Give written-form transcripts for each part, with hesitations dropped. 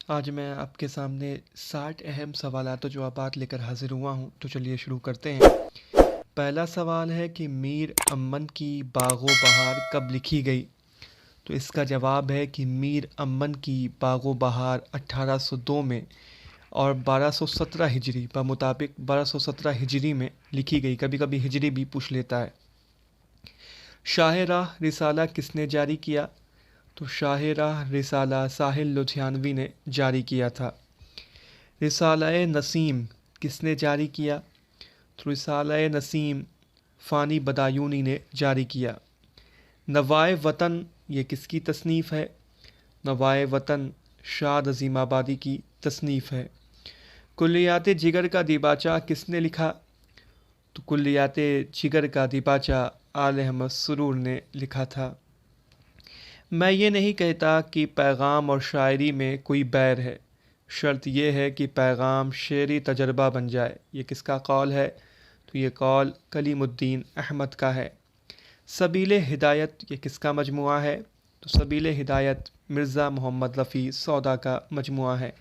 آج میں آپ کے سامنے 60 اہم سوالات و جوابات لے کر حاضر ہوا ہوں، تو چلیے شروع کرتے ہیں۔ پہلا سوال ہے کہ میر امن کی باغ و بہار کب لکھی گئی؟ تو اس کا جواب ہے کہ میر امن کی باغ و بہار 1802 میں اور 1217 ہجری بمطابق 1217 ہجری میں لکھی گئی۔ کبھی کبھی ہجری بھی پوچھ لیتا ہے۔ شاہ راہ رسالہ کس نے جاری کیا؟ تو شاہ راہ رسالہ ساحل لدھیانوی نے جاری کیا تھا۔ رسالہ نسیم کس نے جاری کیا؟ تو رسالہ نسیم فانی بدایونی نے جاری کیا۔ نوائے وطن یہ کس کی تصنیف ہے؟ نوائے وطن شاد عظیم آبادی کی تصنیف ہے۔ کلیات جگر کا دیباچہ کس نے لکھا؟ تو کلیات جگر کا دیباچہ آل احمد سرور نے لکھا تھا۔ میں یہ نہیں کہتا کہ پیغام اور شاعری میں کوئی بیر ہے، شرط یہ ہے کہ پیغام شعری تجربہ بن جائے۔ یہ کس کا قول ہے؟ تو یہ قول کلیم الدین احمد کا ہے۔ سبیل ہدایت یہ کس کا مجموعہ ہے؟ تو سبیل ہدایت مرزا محمد رفیع سودا کا مجموعہ ہے۔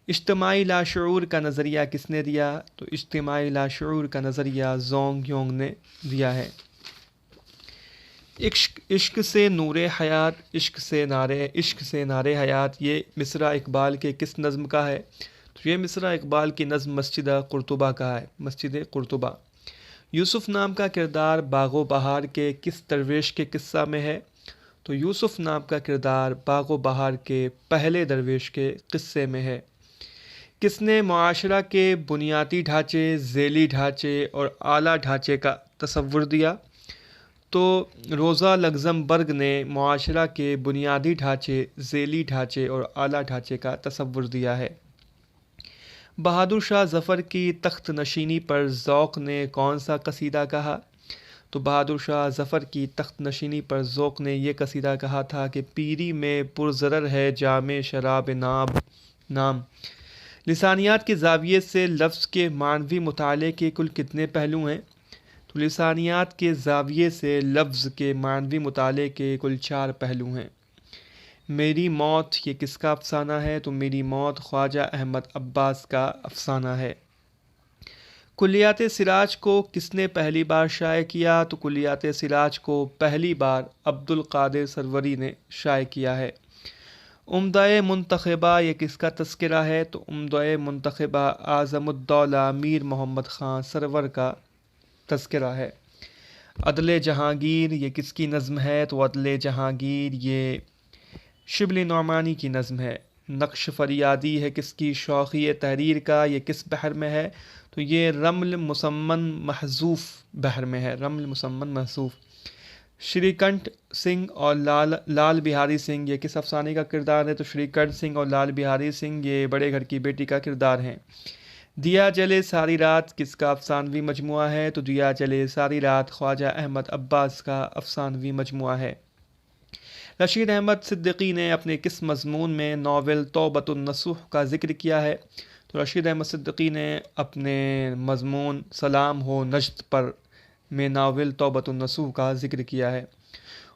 اجتماعی لاشعور کا نظریہ کس نے دیا؟ تو اجتماعی لاشعور کا نظریہ زونگ یونگ نے دیا ہے۔ عشق سے نور حیات عشق سے نعرے حیات یہ مصرع اقبال کے کس نظم کا ہے؟ تو یہ مصرع اقبال کی نظم مسجد قرطبہ کا ہے، مسجد قرطبہ۔ یوسف نام کا کردار باغ و بہار کے کس درویش کے قصہ میں ہے؟ تو یوسف نام کا کردار باغ و بہار کے پہلے درویش کے قصے میں ہے۔ کس نے معاشرہ کے بنیادی ڈھانچے، ذیلی ڈھانچے اور اعلیٰ ڈھانچے کا تصور دیا؟ تو روزا لگزمبرگ نے معاشرہ کے بنیادی ڈھانچے، ذیلی ڈھانچے اور اعلیٰ ڈھانچے کا تصور دیا ہے۔ بہادر شاہ ظفر کی تخت نشینی پر ذوق نے کون سا قصیدہ کہا؟ تو بہادر شاہ ظفر کی تخت نشینی پر ذوق نے یہ قصیدہ کہا تھا کہ پیری میں پرزرر ہے جام شراب نام۔ لسانیات کے زاویے سے لفظ کے معنوی مطالعے کے کل کتنے پہلو ہیں؟ تو لسانیات کے زاویے سے لفظ کے معنوی مطالعے کے کل 4 پہلو ہیں۔ میری موت یہ کس کا افسانہ ہے؟ تو میری موت خواجہ احمد عباس کا افسانہ ہے۔ کلیات سراج کو کس نے پہلی بار شائع کیا؟ تو کلیات سراج کو پہلی بار عبدالقادر سروری نے شائع کیا ہے۔ عمدہ منتخبہ یہ کس کا تذکرہ ہے؟ تو عمدہ منتخبہ اعظم الدولہ میر محمد خان سرور کا تذکرہ ہے۔ عدل جہانگیر یہ کس کی نظم ہے؟ تو عدل جہانگیر یہ شبلی نعمانی کی نظم ہے۔ نقش فریادی ہے کس کی شوخی تحریر کا؟ یہ کس بحر میں ہے؟ تو یہ رمل مسمن محذوف بحر میں ہے، رمل مسمن محذوف۔ شری کنٹھ سنگھ اور لال بہاری سنگھ یہ کس افسانے کا کردار ہے؟ تو شری کنٹھ سنگھ اور لال بہاری سنگھ یہ بڑے گھر کی بیٹی کا کردار ہیں۔ دیا جلے ساری رات کس کا افسانوی مجموعہ ہے؟ تو دیا جلے ساری رات خواجہ احمد عباس کا افسانوی مجموعہ ہے۔ رشید احمد صدیقی نے اپنے کس مضمون میں ناول توبۃ النصوح کا ذکر کیا ہے؟ تو رشید احمد صدیقی نے اپنے مضمون سلام ہو نجد پر میں ناول توبۃ النصوح کا ذکر کیا ہے۔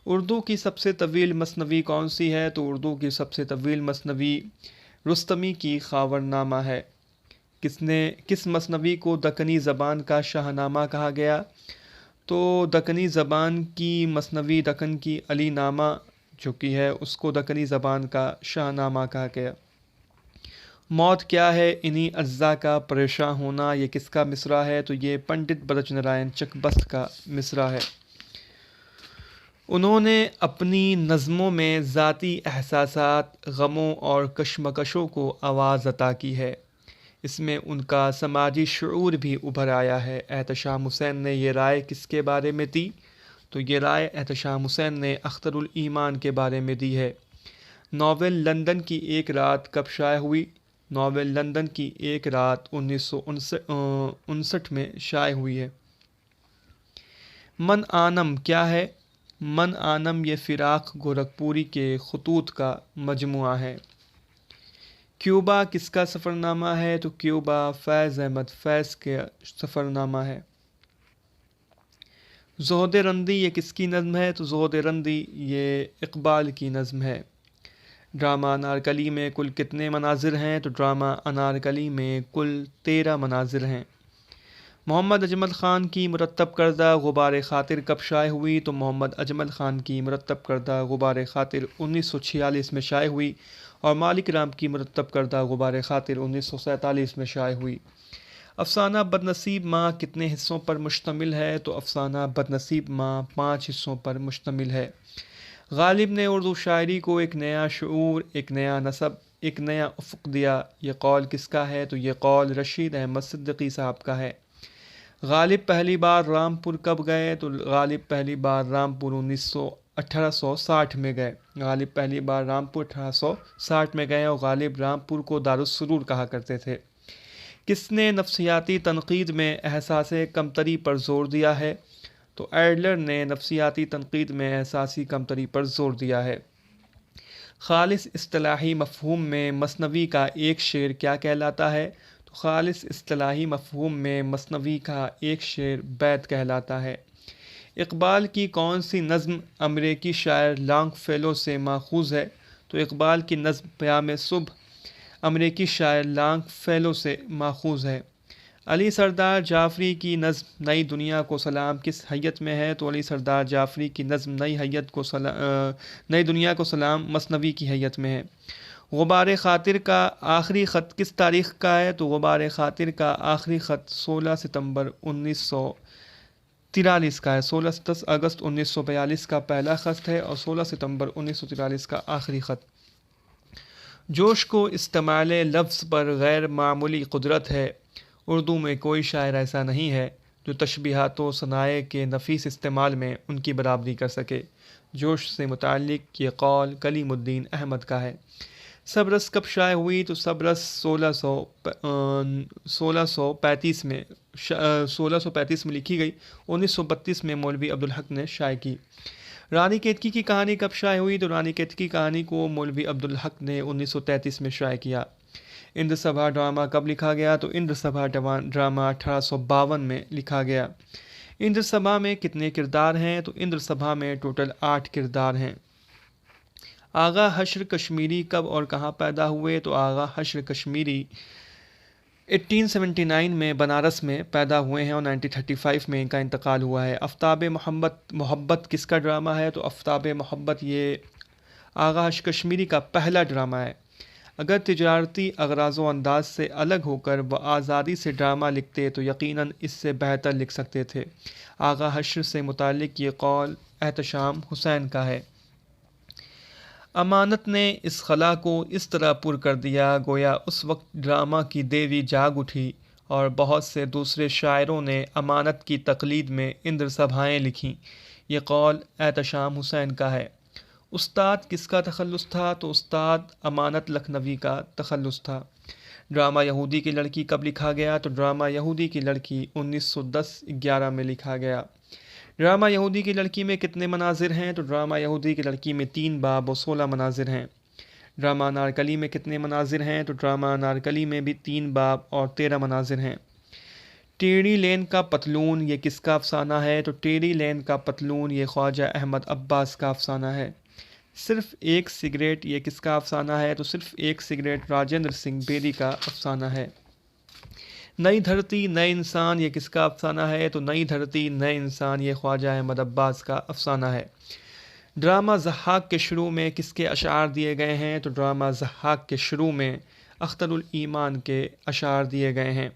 اردو کی سب سے طویل مثنوی کون سی ہے؟ تو اردو کی سب سے طویل مثنوی رستمی کی خاور نامہ ہے۔ کس مثنوی کو دکنی زبان کا شاہ نامہ کہا گیا؟ تو دکنی زبان کی مثنوی دکن کی علی نامہ جو کہ ہے اس کو دکنی زبان کا شاہ نامہ کہا گیا۔ موت کیا ہے انہی اجزاء کا پریشاں ہونا یہ کس کا مصرع ہے؟ تو یہ پنڈت برج نارائن چکبست کا مصرع ہے۔ انہوں نے اپنی نظموں میں ذاتی احساسات، غموں اور کشمکشوں کو آواز عطا کی ہے۔ اس میں ان کا سماجی شعور بھی ابھر آیا ہے۔ احتشام حسین نے یہ رائے کس کے بارے میں دی؟ تو یہ رائے احتشام حسین نے اختر الایمان کے بارے میں دی ہے۔ ناول لندن کی ایک رات کب شائع ہوئی؟ ناول لندن کی ایک رات 1959 میں شائع ہوئی ہے۔ من آنم کیا ہے؟ من آنم یہ فراق گورکھپوری کے خطوط کا مجموعہ ہے۔ کیوبا کس کا سفر نامہ ہے؟ تو کیوبا فیض احمد فیض کا سفر نامہ ہے۔ زہد رندی یہ کس کی نظم ہے؟ تو زہد رندی یہ اقبال کی نظم ہے۔ ڈرامہ انارکلی میں کل کتنے مناظر ہیں؟ تو ڈرامہ انارکلی میں کل 13 مناظر ہیں۔ محمد اجمل خان کی مرتب کردہ غبار خاطر کب شائع ہوئی؟ تو محمد اجمل خان کی مرتب کردہ غبار خاطر 1946 میں شائع ہوئی، اور مالک رام کی مرتب کردہ غبار خاطر 1947 میں شائع ہوئی۔ افسانہ بدنصیب ماں کتنے حصوں پر مشتمل ہے؟ تو افسانہ بدنصیب ماں 5 حصوں پر مشتمل ہے۔ غالب نے اردو شاعری کو ایک نیا شعور، ایک نیا نصب، ایک نیا افق دیا، یہ قول کس کا ہے؟ تو یہ قول رشید احمد صدیقی صاحب کا ہے۔ غالب پہلی بار رامپور کب گئے؟ تو غالب پہلی بار رامپور 1860 میں گئے۔ غالب پہلی بار رامپور 1860 میں گئے، اور غالب رامپور کو دارالسرور کہا کرتے تھے۔ کس نے نفسیاتی تنقید میں احساس کمتری پر زور دیا ہے؟ تو ایڈلر نے نفسیاتی تنقید میں احساسی کمتری پر زور دیا ہے۔ خالص اصطلاحی مفہوم میں مثنوی کا ایک شعر کیا کہلاتا ہے؟ تو خالص اصطلاحی مفہوم میں مثنوی کا ایک شعر بیت کہلاتا ہے۔ اقبال کی کون سی نظم امریکی شاعر لانگ فیلو سے ماخوذ ہے؟ تو اقبال کی نظم پیام صبح امریکی شاعر لانگ فیلو سے ماخوذ ہے۔ علی سردار جعفری کی نظم نئی دنیا کو سلام کس حیت میں ہے؟ تو علی سردار جعفری کی نظم نئی دنیا کو سلام مثنوی کی حیت میں ہے۔ غبار خاطر کا آخری خط کس تاریخ کا ہے؟ تو غبار خاطر کا آخری خط 16 ستمبر 1943 کا ہے۔ 10 اگست 1942 کا پہلا خط ہے، اور 16 ستمبر 1943 کا آخری خط۔ جوش کو استعمال لفظ پر غیر معمولی قدرت ہے، اردو میں کوئی شاعر ایسا نہیں ہے جو تشبیہات و صنائع کے نفیس استعمال میں ان کی برابری کر سکے۔ جوش سے متعلق یہ قول کلیم الدین احمد کا ہے۔ سبرس کب شائع ہوئی؟ تو سبرس 1635 میں لکھی گئی، 1932 میں مولوی عبدالحق نے شائع کی۔ رانی کیتکی کی کہانی کب شائع ہوئی؟ تو رانی کیتکی کی کہانی کو مولوی عبدالحق نے 1933 میں شائع کیا۔ اندر سبھا ڈرامہ کب لکھا گیا؟ تو اندر سبھا ڈرامہ 1852 میں لکھا گیا۔ اندر سبھا میں کتنے کردار ہیں؟ تو اندر سبھا میں ٹوٹل 8 کردار ہیں۔ آغا حشر کشمیری کب اور کہاں پیدا ہوئے؟ تو آغا حشر کشمیری 1879 میں بنارس میں پیدا ہوئے ہیں، اور 1935 میں ان کا انتقال ہوا ہے۔ آفتاب محبت کس کا ڈرامہ ہے؟ تو آفتاب محبت یہ آغا حشر کشمیری کا پہلا ڈرامہ ہے۔ اگر تجارتی اغراض و انداز سے الگ ہو کر وہ آزادی سے ڈرامہ لکھتے تو یقیناً اس سے بہتر لکھ سکتے تھے۔ آغا حشر سے متعلق یہ قول احتشام حسین کا ہے۔ امانت نے اس خلا کو اس طرح پر کر دیا گویا اس وقت ڈرامہ کی دیوی جاگ اٹھی، اور بہت سے دوسرے شاعروں نے امانت کی تقلید میں اندر سبھائیں لکھیں۔ یہ قول احتشام حسین کا ہے۔ استاد کس کا تخلص تھا؟ تو استاد امانت لکھنوی کا تخلص تھا۔ ڈرامہ یہودی کی لڑکی کب لکھا گیا؟ تو ڈرامہ یہودی کی لڑکی 1910-11 میں لکھا گیا۔ ڈرامہ یہودی کی لڑکی میں کتنے مناظر ہیں؟ تو ڈرامہ یہودی کی لڑکی میں 3 باب و 16 مناظر ہیں۔ ڈرامہ انارکلی میں کتنے مناظر ہیں؟ تو ڈرامہ انارکلی میں بھی 3 باب اور 13 مناظر ہیں۔ ٹیڑھی لین کا پتلون یہ کس کا افسانہ ہے؟ تو ٹیڑھی لین کا پتلون یہ خواجہ احمد عباس کا افسانہ ہے۔ صرف ایک سگریٹ یہ کس کا افسانہ ہے؟ تو صرف ایک سگریٹ راجندر سنگھ بیدی کا افسانہ ہے۔ نئی دھرتی نئے انسان یہ کس کا افسانہ ہے؟ تو نئی دھرتی نئے انسان یہ خواجہ احمد عباس کا افسانہ ہے۔ ڈرامہ ضحاک کے شروع میں کس کے اشعار دیے گئے ہیں؟ تو ڈرامہ ضحاک کے شروع میں اختر الایمان کے اشعار دیے گئے ہیں۔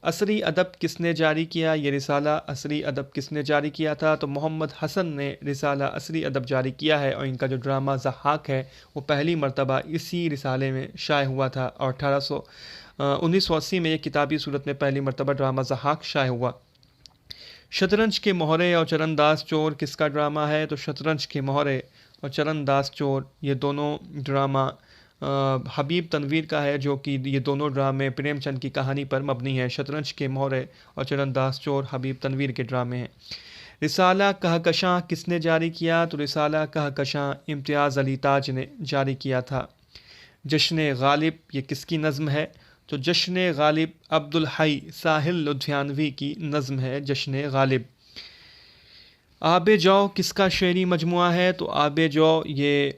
عصری ادب کس نے جاری کیا؟ یہ رسالہ عصری ادب کس نے جاری کیا تھا؟ تو محمد حسن نے رسالہ عصری ادب جاری کیا ہے، اور ان کا جو ڈرامہ ضحاک ہے وہ پہلی مرتبہ اسی رسالے میں شائع ہوا تھا، اور 1980 میں یہ کتابی صورت میں پہلی مرتبہ ڈرامہ ضحاک شائع ہوا۔ شطرنج کے مہرے اور چرنداز چور کس کا ڈرامہ ہے؟ تو شطرنج کے مہرے اور چرنداز چور یہ دونوں ڈرامہ حبیب تنویر کا ہے، جو کہ یہ دونوں ڈرامے پریم چند کی کہانی پر مبنی ہے۔ شطرنج کے مہرے اور چرنداز چور حبیب تنویر کے ڈرامے ہیں۔ رسالہ کہکشاں کس نے جاری کیا؟ تو رسالہ کہکشاں امتیاز علی تاج نے جاری کیا تھا۔ جشن غالب یہ کس کی نظم ہے؟ تو جشن غالب عبدالحی ساحل لدھیانوی کی نظم ہے جشن غالب۔ آب جو کس کا شعری مجموعہ ہے؟ تو آب جو یہ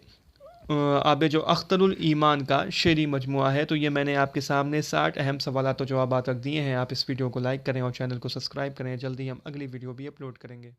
آب جو اختر الایمان کا شعری مجموعہ ہے. تو یہ میں نے آپ کے سامنے 60 اہم سوالات و جوابات رکھ دیے ہیں. آپ اس ویڈیو کو لائک کریں اور چینل کو سبسکرائب کریں. جلدی ہم اگلی ویڈیو بھی اپلوڈ کریں گے.